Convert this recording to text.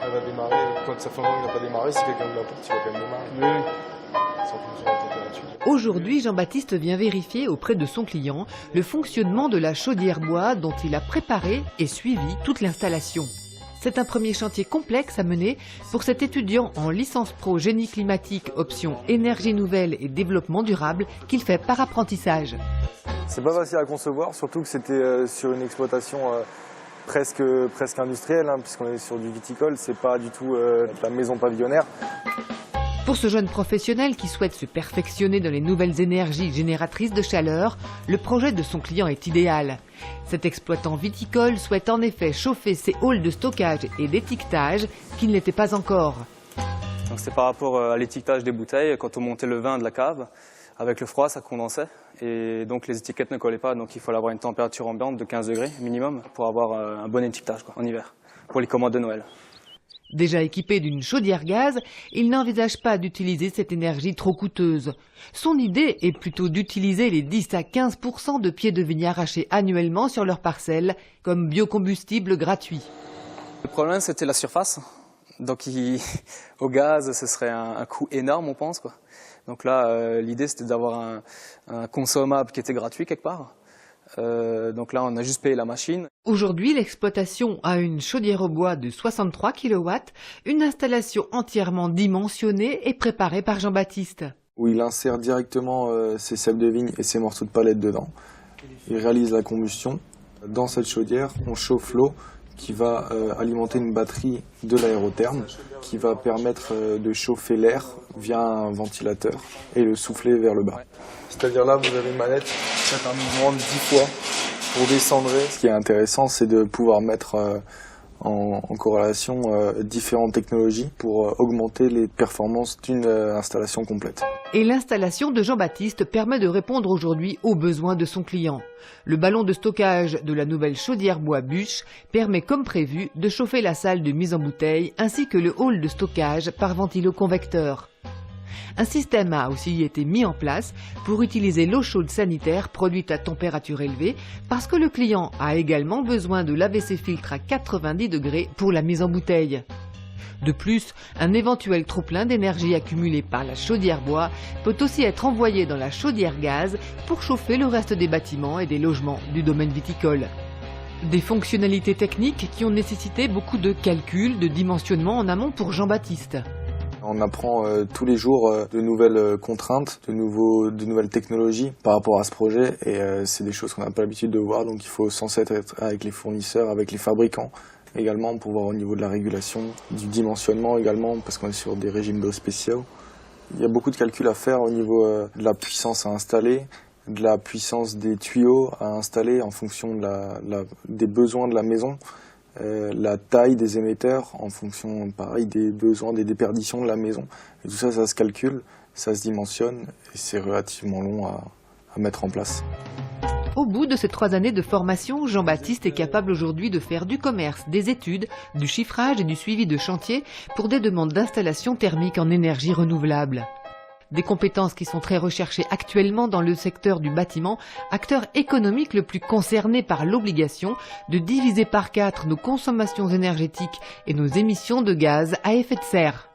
elle va démarrer. Quand ça fait longtemps qu'il n'a pas démarré, si quelqu'un me l'apporte, il va quand même démarrer. Oui. Sans fonction de la température. Aujourd'hui, Jean-Baptiste vient vérifier auprès de son client le fonctionnement de la chaudière bois dont il a préparé et suivi toute l'installation. C'est un premier chantier complexe à mener pour cet étudiant en licence pro génie climatique option énergie nouvelle et développement durable qu'il fait par apprentissage. C'est pas facile à concevoir, surtout que c'était sur une exploitation presque industrielle, hein, puisqu'on est sur du viticole, c'est pas du tout la maison pavillonnaire. Pour ce jeune professionnel qui souhaite se perfectionner dans les nouvelles énergies génératrices de chaleur, le projet de son client est idéal. Cet exploitant viticole souhaite en effet chauffer ses halls de stockage et d'étiquetage qui ne l'étaient pas encore. C'est par rapport à l'étiquetage des bouteilles. Quand on montait le vin de la cave, avec le froid, ça condensait et donc les étiquettes ne collaient pas. Donc il fallait avoir une température ambiante de 15 degrés minimum pour avoir un bon étiquetage en hiver, pour les commandes de Noël. Déjà équipé d'une chaudière gaz, il n'envisage pas d'utiliser cette énergie trop coûteuse. Son idée est plutôt d'utiliser les 10 à 15% de pieds de vigne arrachés annuellement sur leur parcelle comme biocombustible gratuit. Le problème, c'était la surface. Donc au gaz, ce serait un coût énorme, on pense, quoi. Donc là, l'idée, c'était d'avoir un consommable qui était gratuit quelque part. Donc là, on a juste payé la machine. Aujourd'hui, l'exploitation a une chaudière au bois de 63 kW, une installation entièrement dimensionnée et préparée par Jean-Baptiste. Où il insère directement ses cèpes de vigne et ses morceaux de palette dedans. Il réalise la combustion. Dans cette chaudière, on chauffe l'eau qui va alimenter une batterie de l'aérotherme qui va permettre de chauffer l'air via un ventilateur et le souffler vers le bas. C'est-à-dire là, vous avez une manette qui fait un mouvement de 10 fois pour descendre. Ce qui est intéressant, c'est de pouvoir mettre en corrélation différentes technologies pour augmenter les performances d'une installation complète. Et l'installation de Jean-Baptiste permet de répondre aujourd'hui aux besoins de son client. Le ballon de stockage de la nouvelle chaudière bois bûche permet comme prévu de chauffer la salle de mise en bouteille ainsi que le hall de stockage par ventilo-convecteur. Un système a aussi été mis en place pour utiliser l'eau chaude sanitaire produite à température élevée parce que le client a également besoin de laver ses filtres à 90 degrés pour la mise en bouteille. De plus, un éventuel trop-plein d'énergie accumulé par la chaudière bois peut aussi être envoyé dans la chaudière gaz pour chauffer le reste des bâtiments et des logements du domaine viticole. Des fonctionnalités techniques qui ont nécessité beaucoup de calculs, de dimensionnement en amont pour Jean-Baptiste. On apprend tous les jours de nouvelles contraintes, de nouvelles technologies par rapport à ce projet et c'est des choses qu'on n'a pas l'habitude de voir, donc il faut sans cesse être avec les fournisseurs, avec les fabricants également pour voir au niveau de la régulation, du dimensionnement également parce qu'on est sur des régimes d'eau spéciaux. Il y a beaucoup de calculs à faire au niveau de la puissance à installer, de la puissance des tuyaux à installer en fonction des besoins de la maison. La taille des émetteurs en fonction, pareil, des besoins, des déperditions de la maison. Et tout ça, ça se calcule, ça se dimensionne et c'est relativement long à mettre en place. Au bout de ces 3 années de formation, Jean-Baptiste est capable aujourd'hui de faire du commerce, des études, du chiffrage et du suivi de chantier pour des demandes d'installation thermique en énergie renouvelable. Des compétences qui sont très recherchées actuellement dans le secteur du bâtiment, acteur économique le plus concerné par l'obligation de diviser par 4 nos consommations énergétiques et nos émissions de gaz à effet de serre.